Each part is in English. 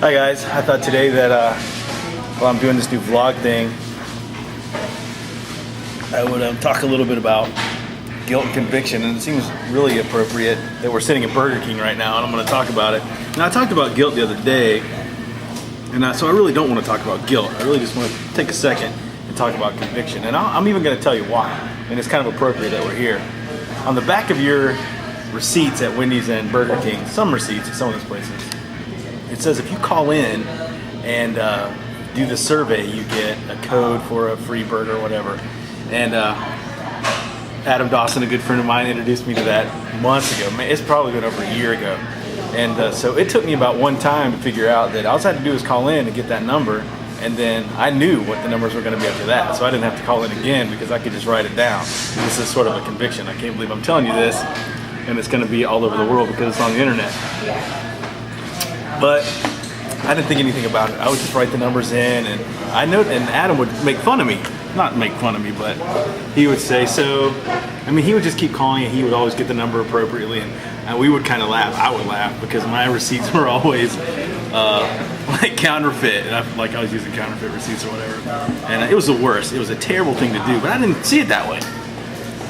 Hi guys, I thought today that while I'm doing this new vlog thing, I would talk a little bit about guilt and conviction, and it seems really appropriate that we're sitting at Burger King right now and I'm going to talk about it. Now I talked about guilt the other day, and so I really don't want to talk about guilt. I really just want to take a second and talk about conviction, and I'm even going to tell you why, and it's kind of appropriate that we're here. On the back of your receipts at Wendy's and Burger King, some receipts at some of those places, it says if you call in and do the survey, you get a code for a free burger or whatever. And Adam Dawson, a good friend of mine, introduced me to that months ago. Man, it's probably been over a year ago. And so it took me about one time to figure out that all I had to do was call in and get that number, and then I knew what the numbers were going to be after that. So I didn't have to call in again because I could just write it down. This is sort of a conviction. I can't believe I'm telling you this, and it's going to be all over the world because it's on the internet. But I didn't think anything about it. I would just write the numbers in, and I know, and Adam would make fun of me. Not make fun of me, but he would say, so, I mean, he would just keep calling, and he would always get the number appropriately, and we would kind of laugh. I would laugh because my receipts were always like counterfeit, and I was using counterfeit receipts or whatever, and it was the worst. It was a terrible thing to do, but I didn't see it that way,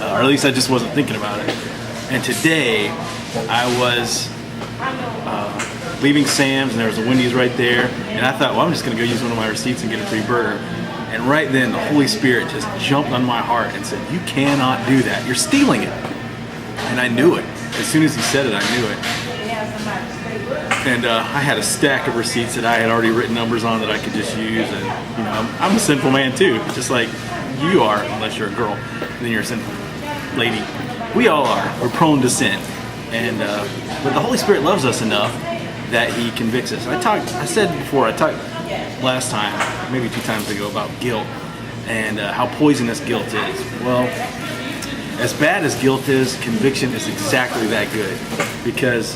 or at least I just wasn't thinking about it. And today, I was leaving Sam's, and there was a Wendy's right there, and I thought, well, I'm just going to go use one of my receipts and get a free burger. And right then, the Holy Spirit just jumped on my heart and said, you cannot do that. You're stealing it. And I knew it. As soon as he said it, I knew it. And I had a stack of receipts that I had already written numbers on that I could just use. And, you know, I'm a sinful man too, just like you are, unless you're a girl, then you're a sinful lady. We all are. We're prone to sin. And but the Holy Spirit loves us enough that He convicts us. I said before, I talked last time, maybe 2 times ago, about guilt and how poisonous guilt is. Well, as bad as guilt is, conviction is exactly that good, because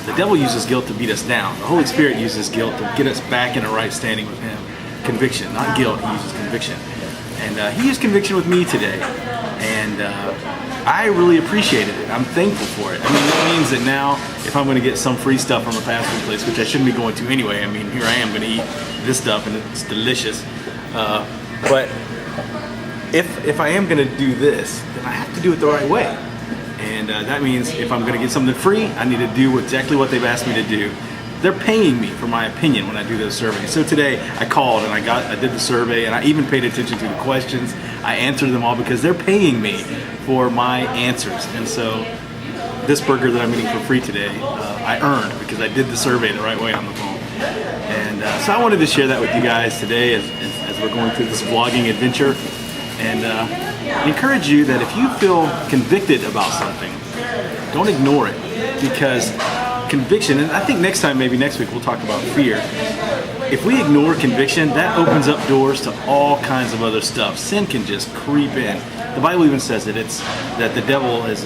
the devil uses guilt to beat us down. The Holy Spirit uses guilt to get us back in a right standing with Him. Conviction, not guilt. He uses conviction. And He used conviction with me today, and I really appreciated it. I'm thankful for it. I mean, that means that now, if I'm going to get some free stuff from a fast food place, which I shouldn't be going to anyway, I mean, here I am going to eat this stuff, and it's delicious. But if I am going to do this, then I have to do it the right way. And that means if I'm going to get something free, I need to do exactly what they've asked me to do. They're paying me for my opinion when I do those surveys. So today I called and I did the survey, and I even paid attention to the questions. I answered them all because they're paying me for my answers. And so this burger that I'm eating for free today, I earned because I did the survey the right way on the phone. And so I wanted to share that with you guys today as we're going through this vlogging adventure, and encourage you that if you feel convicted about something, don't ignore it, because conviction, and I think next time, maybe next week, we'll talk about fear. If we ignore conviction, that opens up doors to all kinds of other stuff. Sin can just creep in. The Bible even says that the devil is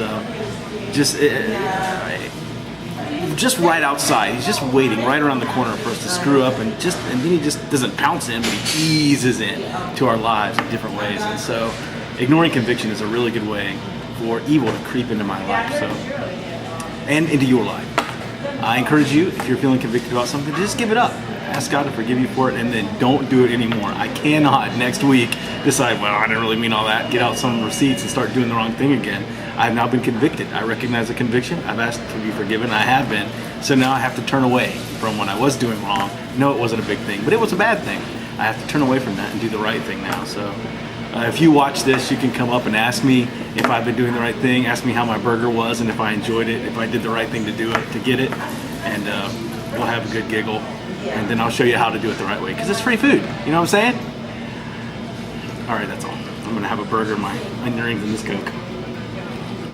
just right outside. He's just waiting right around the corner for us to screw up, and then he just doesn't pounce in, but he eases in to our lives in different ways. And so ignoring conviction is a really good way for evil to creep into my life, and into your life. I encourage you, if you're feeling convicted about something, just give it up. Ask God to forgive you for it, and then don't do it anymore. I cannot next week decide, well, I didn't really mean all that, get out some receipts and start doing the wrong thing again. I've now been convicted. I recognize the conviction. I've asked to be forgiven. I have been. So now I have to turn away from when I was doing wrong. No, it wasn't a big thing, but it was a bad thing. I have to turn away from that and do the right thing now. So if you watch this, you can come up and ask me if I've been doing the right thing. Ask me how my burger was and if I enjoyed it, if I did the right thing to do it, to get it. And we'll have a good giggle. And then I'll show you how to do it the right way, because it's free food. You know what I'm saying? All right, that's all. I'm going to have a burger, my onion rings, and this Coke.